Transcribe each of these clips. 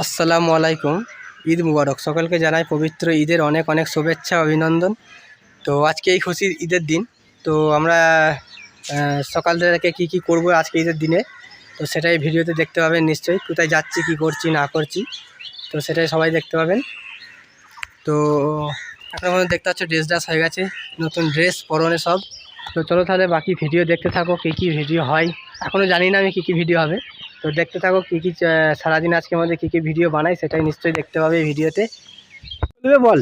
আসসালামু আলাইকুম। ঈদ মুবারক। সকলকে জানাই পবিত্র ঈদের অনেক অনেক শুভেচ্ছা অভিনন্দন। তো আজকে এই খুশির ঈদের দিন। তো আমরা সকাল থেকে কী করব আজকে ঈদের দিনে, তো সেটাই ভিডিওতে দেখতে পাবেন নিশ্চয়ই। কোথায় যাচ্ছি, কি করছি না করছি, তো সেটাই সবাই দেখতে পাবেন। তো আপনার মধ্যে দেখতে পাচ্ছ ড্রেস হয়ে গেছে, নতুন ড্রেস পরনে সব। তো চলো তাহলে বাকি ভিডিও দেখতে থাকো, কী ভিডিও হয় এখনও জানি না আমি, কী ভিডিও হবে। তো দেখতে থাকো কী সারাদিন আজকের মধ্যে কী ভিডিও বানাই, সেটাই নিশ্চয়ই দেখতে পাবে এই ভিডিওতে। বল।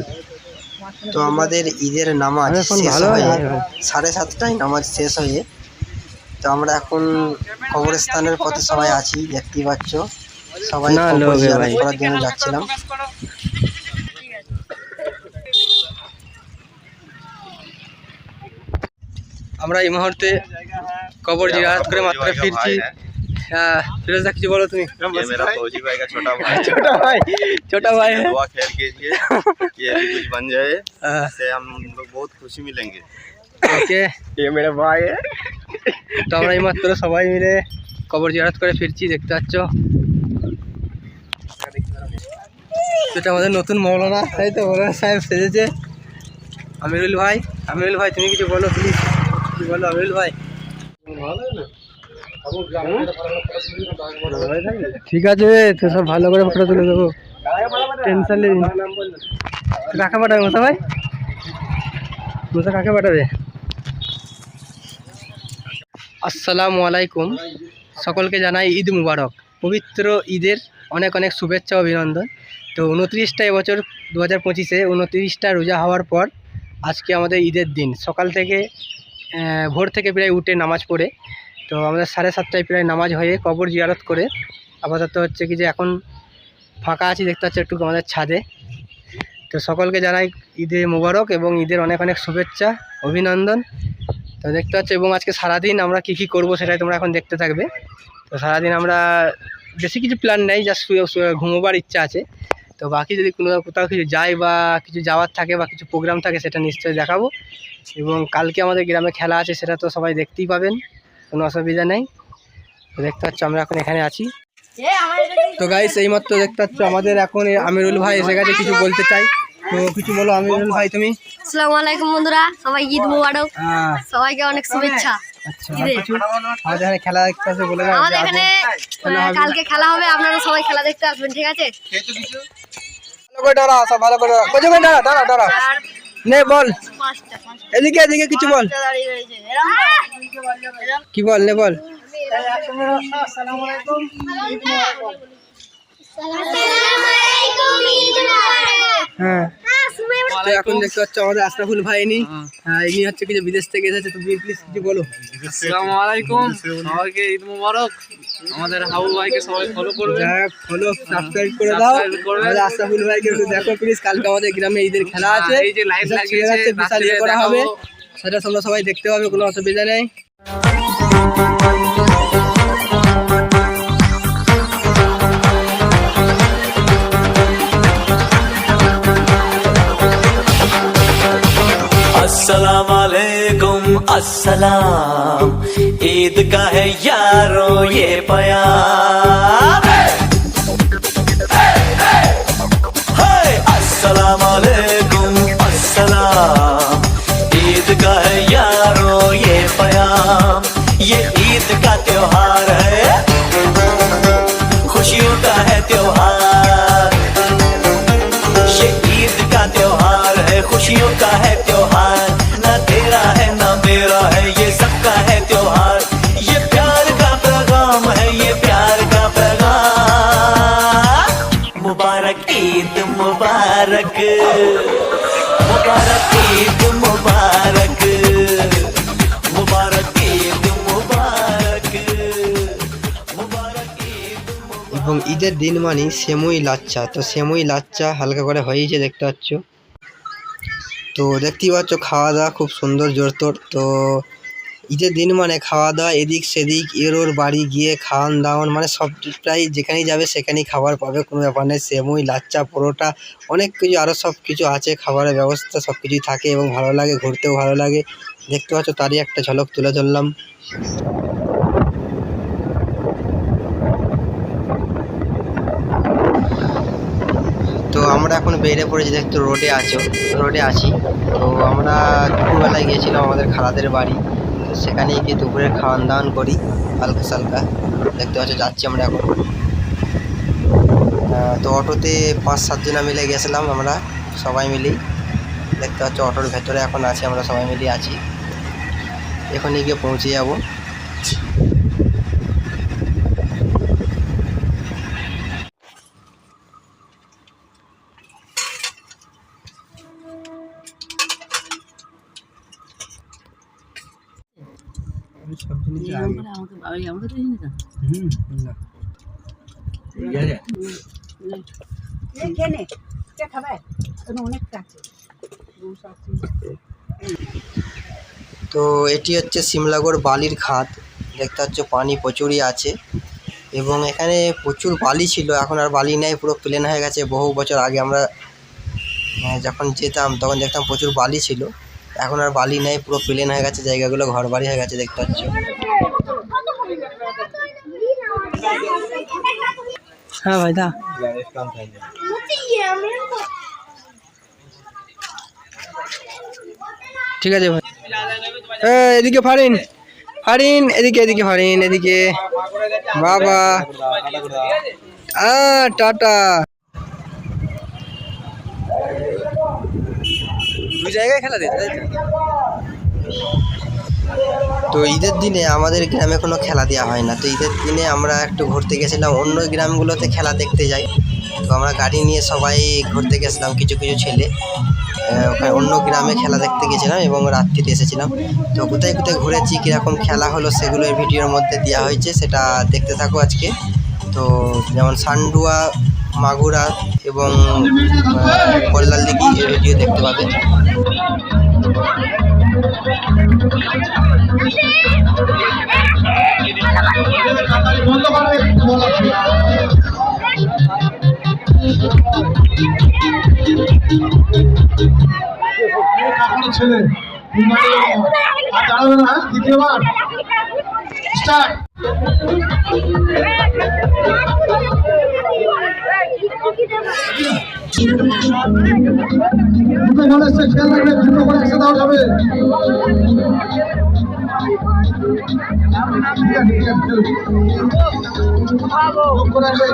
তো আমাদের ঈদের নামাজ শেষ হয়ে 7:30টায় নামাজ শেষ হয়ে তো আমরা এখন কবরস্থানের পথে সবাই আছি, দেখতেই পাচ্ছ। সবাই কবর জিয়ারত করার জন্য যাচ্ছিলাম। আমরা এই মুহূর্তে কবর জিয়ারত করে মাত্র ফিরছি। फिरोजा কিছু বলো তুমি। ये मेरा फौजी भाई का छोटा भाई छोटा भाई है। दुआ खैर कीजिए ये भी कुछ बन जाए, इससे हम लोग बहुत खुशी मिलेंगे। ओके, ये मेरा भाई है। তো আমরা এই মাত্র সবাই মিলে কবর জিয়ারত করে ফিরছি, দেখতে পাচ্ছ। এটা আমাদের নতুন মৌলানা, তাই তো মৌলানা সাহেব সেজেছে। আমিরুল ভাই তুমি কিছু বলো প্লিজ, কিছু বলো আমিরুল ভাই। ঠিক আছে, তো সব ভালো করে ফটো তুলে দেবো, টেনশন নেই। কাকে পাঠাবে মোসা ভাই? মোসা কাকে পাঠাবে? আসসালামু আলাইকুম। সকলকে জানাই ঈদ মুবারক। পবিত্র ঈদের অনেক অনেক শুভেচ্ছা অভিনন্দন। তো 29টা এবছর 2025-এ 29টা রোজা হওয়ার পর আজকে আমাদের ঈদের দিন। সকাল থেকে ভোর থেকে প্রায় উঠে নামাজ পড়ে, তো আমাদের 7:30টায় প্রায় নামাজ হয়ে কবর জিয়ারত করে আপাতত হচ্ছে কি যে এখন ফাঁকা আছি, দেখতে পাচ্ছি একটু আমাদের ছাদে। তো সকলকে জানাই ঈদে মুবারক এবং ঈদের অনেক অনেক শুভেচ্ছা অভিনন্দন। তো দেখতে পাচ্ছ, এবং আজকে সারাদিন আমরা কী করব সেটাই তোমরা এখন দেখতে থাকবে। তো সারাদিন আমরা বেশি কিছু প্ল্যান নেই, জাস্ট শুয়ে ঘুমোবার ইচ্ছা আছে। তো বাকি যদি কোথাও কিছু যাই বা কিছু যাওয়ার থাকে বা কিছু প্রোগ্রাম থাকে সেটা নিশ্চয়ই দেখাবো। এবং কালকে আমাদের গ্রামে খেলা আছে, সেটা তো সবাই দেখতেই পাবেন, কোনো অসুবিধা নেই। তো দেখতে পাচ্ছ আমরা এখন এখানে আছি। তো গাইস এইমাত্র দেখতে পাচ্ছ আমাদের এখন আমিরুল ভাই এসে গেছে, কিছু বলতে চাই। তো কিছু বলো আমিরুল ভাই তুমি। আসসালামু আলাইকুম বন্ধুরা, সবাই ঈদ মুবারক। সবাইকে অনেক শুভেচ্ছা। আচ্ছা, আমাদের এখানে খেলা দেখতে আসবে বলে দাও। আমাদের এখানে কালকে খেলা হবে, আপনারা সবাই খেলা দেখতে আসবেন, ঠিক আছে? ভালো করে দাঁড়া নে বল, এদিকে কিছু বল, কি বল নে বল। হ্যাঁ, তো এখন দেখতে পাচ্ছ আমাদের আশরাফুল ভাই ইনি হচ্ছে কিছু বিদেশ থেকে এসেছে। তুমি প্লিজ কিছু বলো। আসসালামু আলাইকুম, সবাইকে ঈদ মুবারক। আমাদের হাবুল ভাইকে সবাই ফলো করবে, ফলো সাবস্ক্রাইব করে দাও। আমাদের আশরাফুল ভাইকে একটু দেখো প্লিজ। কালকে আমাদের গ্রামে ঈদের খেলা আছে, এই যে লাইভ লাগিয়েছে বিশাল ইয়ে করা হবে, সেটা তোমরা সবাই দেখতে পাবে, কোনো অসুবিধা নেই। अस्सलाम वालेकुम अस्सलाम, ईद का है यारो ये प्यार। अस्सलाम वालेकुम अस्सलाम, ईद का है यारो ये प्यार। ये ईद का त्योहार है, खुशियों का है त्योहार। ये ईद का त्योहार है, खुशियों का है त्योहार। ना तेरा है ना मेरा है, ये सबका है त्योहार। ये प्यार का पैगाम है, ये प्यार का पैगाम। मुबारक ईद मुबारक, मुबारक ईद मुबारक, मुबारक ईद मुबारक, मुबारक ईद। এবং ঈদের দিন মানে সেমুই লাচ্চা। তো সেমুই লাচ্চা হালকা করে হয়েছে, দেখতে পাচ্ছ। তো দেখতেই পাচ্ছ খাওয়া দাওয়া খুব সুন্দর জোরতোর। তো ঈদের দিন মানে খাওয়া দাওয়া এদিক সেদিক, এর ওর বাড়ি গিয়ে খাওয়ান দাওয়ান, মানে সব প্রায় যেখানেই যাবে সেখানেই খাবার পাবে, কোনো ব্যাপার নেই। সেমুই লাচ্চা পরোটা অনেক কিছু আরও সব কিছু আছে, খাবারের ব্যবস্থা সব কিছুই থাকে এবং ভালো লাগে, ঘুরতেও ভালো লাগে। দেখতে পাচ্ছ, তারই একটা ঝলক তুলে ধরলাম। আমরা এখন বেরিয়ে পড়েছি, দেখতে রোডে আছি। তো আমরা দুপুরবেলায় গিয়েছিলাম আমাদের খালাদের বাড়ি, তো সেখানে গিয়ে দুপুরের খাওয়ান দাওয়ান করি হালকা সালকা। দেখতে পাচ্ছ যাচ্ছি আমরা এখন। তো অটোতে 5-7 জনা মিলে গেছিলাম আমরা, সবাই মিলেই। দেখতে পাচ্ছ অটোর ভেতরে এখন আছি, আমরা সবাই মিলে আছি। এখনই গিয়ে পৌঁছে যাব। তো এটি হচ্ছে সিমলাগড় বালির খাদ। দেখতে পাচ্ছ পানি প্রচুরই আছে এবং এখানে প্রচুর বালি ছিল, এখন আর বালি নেই, পুরো প্লেন হয়ে গেছে। বহু বছর আগে আমরা যখন যেতাম তখন দেখতাম প্রচুর বালি ছিল, এখন আর বালি নেই, পুরো প্লেন হয়ে গেছে, জায়গাগুলো ঘর বাড়ি হয়ে গেছে। দেখতে পাচ্ছ। হ্যাঁ ভাই দা, ঠিক আছে ভাই। এদিকে ফারিন, এদিকে ফারিন, এদিকে বাবা। টাটা। দুই জায়গায় খেলা দিতে। তো ঈদের দিনে আমাদের গ্রামে কোনো খেলা দেওয়া হয় না। তো ঈদের দিনে আমরা একটু ঘুরতে গেছিলাম, অন্য গ্রামগুলোতে খেলা দেখতে যাই। তো আমরা গাড়ি নিয়ে সবাই ঘুরতে গেছিলাম, কিছু ছেলে ওখানে অন্য গ্রামে খেলা দেখতে গেছিলাম এবং রাত্রিতে এসেছিলাম। তো কোথায় কোথায় ঘুরেছি, কীরকম খেলা হলো, সেগুলো ভিডিওর মধ্যে দেওয়া হয়েছে, সেটা দেখতে থাকো আজকে। তো যেমন সান্ডুয়া, মাগুরা এবং বল্লাল দিঘি এই ভিডিও দেখতে পাবে। ছেলে আর দাঁড়াবে না, দ্বিতীয়বার স্টার্ট। খেয়াল রাখবে, দুটো করে একসাথে দেওয়া যাবে। লক্ষ্য রাখবে,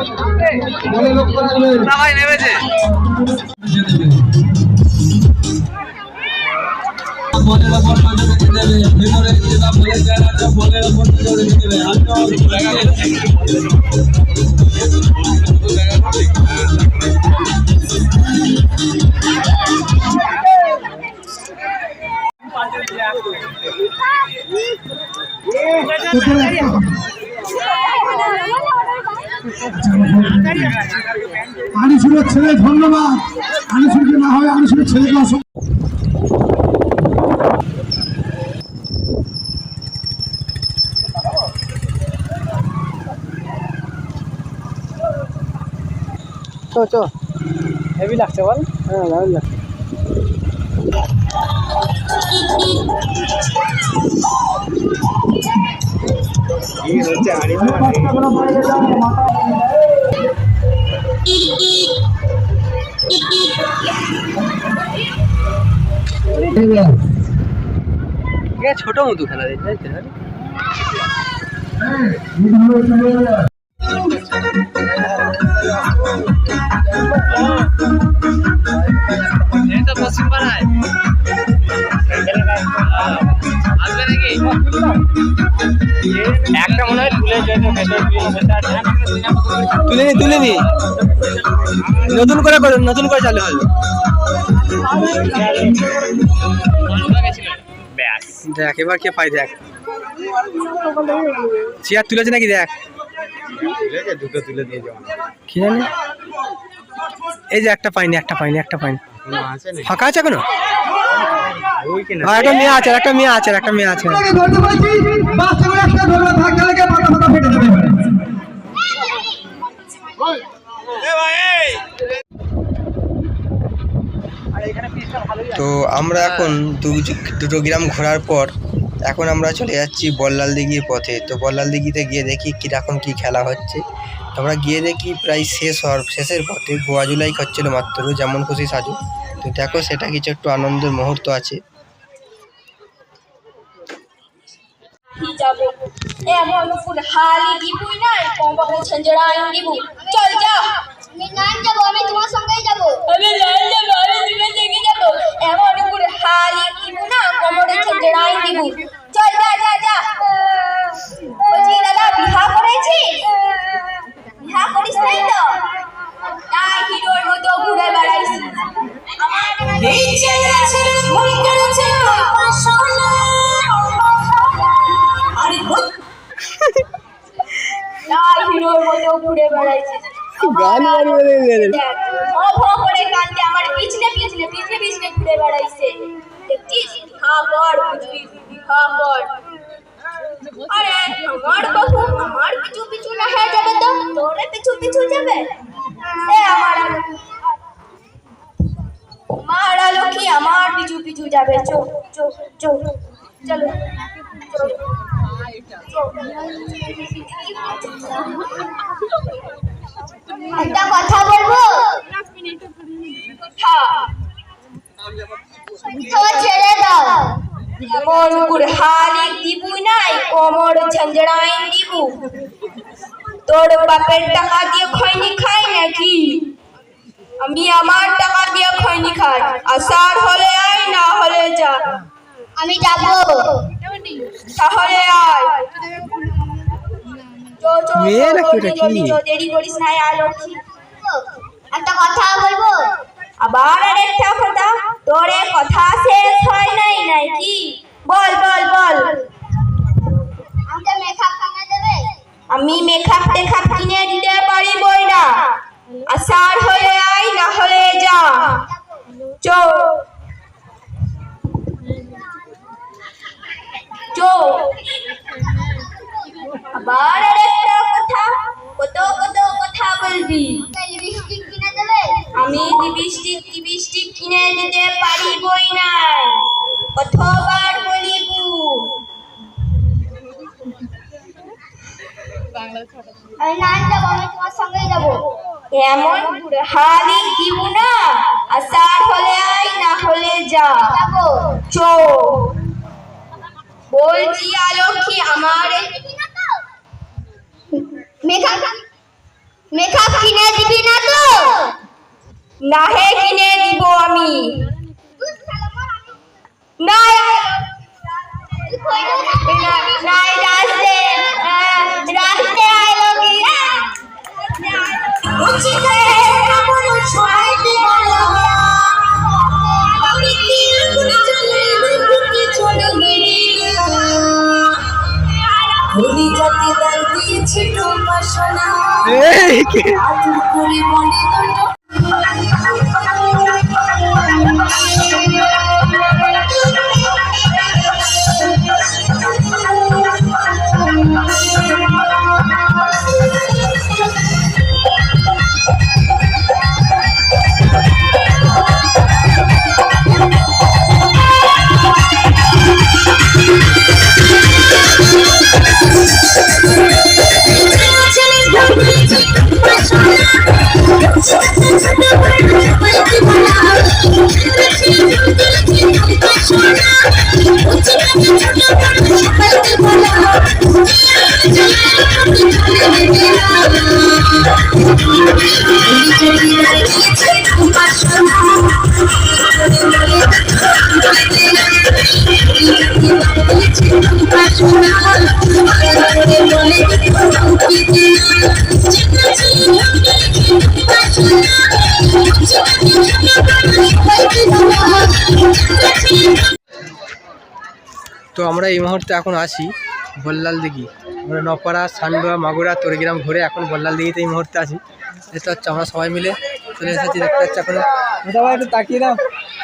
বলে লক্ষ্য রাখবে। সবাই নেমেছে। বলের ওপর নজর রেখে দেবে, ভেতরে যেটা বলে যায় না, বলের ওপর নজর রেখে দেবে। আনিসুরের ছেলে, ধন্যবাদ। আনিসুরকে না হয় আনিসুরের ছেলেকে অসংখ্য। চো হেভি লাগছে বল। হ্যাঁ দারুণ লাগছে। ছোট মতো খেলা দিচ্ছে। পশ্চিম পাড়ায় আসবে নাকি? একটা মনে হয় তুলে নি নতুন করে চালু হবে। দেখ এবার কে পাই, দেখ চেয়ার তুলেছে নাকি, দেখ দুটো তুলে দিয়ে যাবো। কি জানি, এই যে একটা পাইনি, ফাঁকা আছে এখনো। একটা মেয়ে আছে, একটা মেয়ে আছে। তো আমরা এখন দুটো গ্রাম ঘোরার পর এখন আমরা চলে যাচ্ছি বল্লাল দিঘির পথে। তো বল্লাল দিঘিতে গিয়ে দেখি কীরকম কী খেলা হচ্ছে। আমরা গিয়ে দেখি প্রায় শেষের পথে গোয়া জুলাই করছিল মাত্র, যেমন খুশি সাজু। তো দেখো সেটা কিছু একটু আনন্দের মুহূর্ত আছে। এমন ফুল হালি দিবই না কমবল ঝঞ্ঝরা দিবু চল যা আমি নাই যাব আমি তোমার সঙ্গেই যাব আমি নাই যাব আমি তোমার সঙ্গে যাব এমন ফুল হালি দিবু না কমবল ঝঞ্ঝরা দিবু চল যা যা যা ওজি দাদা বিহা করেছিস বিহা করিস নাই তো তাই হিরোর মতো ঘুরে বেড়াইছিস এই চেহারা ছেড়ে ভুল করেছে সোনা আরে তাই হিরোর মতো ঘুরে বেড়াইছিস গান করে কান্দে আমার পিছনে পিছনে পিছনে পিছনে ঘুরে বেড়াইছে দেখছিস হ্যাঁ কর বুঝবি হ্যাঁ কর আরে আমার বাবু আমার পিছু পিছু না হয়ে যাবে তো তোরে পিছু পিছু যাবে এ আমার আলো কি আমার পিছু পিছু যাবে চো চো চো চলো একটা কথা বলবো ছেড়ে দাও মন কুড়হালি দিবু নাই কোমর ঝঞ্ঝড়াই দিবু তোর বাপের টাকা দিয়ে খৈনি খাই নাকি আমি আমার টাকা দিয়ে খৈনি খাই আসার হলে আয় না হলে যা আমি যাব তাহলে আয় দেরি করিস না আলো একটা কথা বলবো আবার আরেকটা কথা তোরে কথা শেষ হয় নাই নাকি বল বল বল আমাকে মেকআপ কিনে দেবে আমি মেকআপ টেকআপ কিনে দিতে পারিবই না আসার হলে আয় না হলে যা চো চো আবার আরেকটা কথা কত কত কথা বলবি লিপস্টিক কিনে দেবে আমি লিপস্টিক কিনে দিতে পারিবই না কতবার বলিবু আমি না যাব আমি তোমার সঙ্গেই যাব এমন হালি দিব না আসার হলে আয় না হলে যা যাবো চো বলছি আলক্ষী আমার মেকআপ কিনে দিবি না তো না হে কিনে দিব আমি নাই নাই রাস্তে রাস্তে আইলোগি উচিতে আমার ছয় দিবালো আমি কি গুণ চলে গুটি চলে হলি জাতি গান দিয়েছি তোমার সোনা আতুর করে মনে দণ্ড তো আমরা এই মুহূর্তে এখন আছি বল্লাল দিঘি। আমরা নপাড়া, সান্ডুয়া, মাগুরা, তোরগ্রাম ঘুরে এখন বল্লাল দিঘিতে এই মুহূর্তে আছি। এটা হচ্ছে আমরা সবাই মিলে চলে এসেছি, দেখতে পাচ্ছি। এখন একটু তাকিয়ে দাও,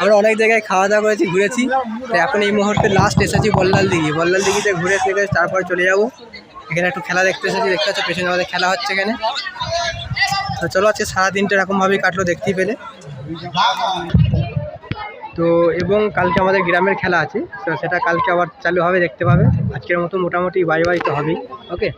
আমরা অনেক জায়গায় খাওয়া দাওয়া করেছি, ঘুরেছি। তো এখন এই মুহূর্তে লাস্ট এসেছি বল্লাল দিঘি। বল্লাল দিঘিতে ঘুরে থেকে তারপর চলে যাবো। এখানে একটু খেলা দেখতে এসেছি, দেখতে পাচ্ছি পেছনে আমাদের খেলা হচ্ছে এখানে। তো চলো, আজকে সারাদিনটা এরকমভাবেই কাটলো দেখতেই পেলে। তো এবং কালকে আমাদের গ্রামের খেলা আছে, তো সেটা কালকে আবার চালু হবে, দেখতে পাবে। আজকের মতো মোটামুটি বাই বাই তো হবেই। ওকে।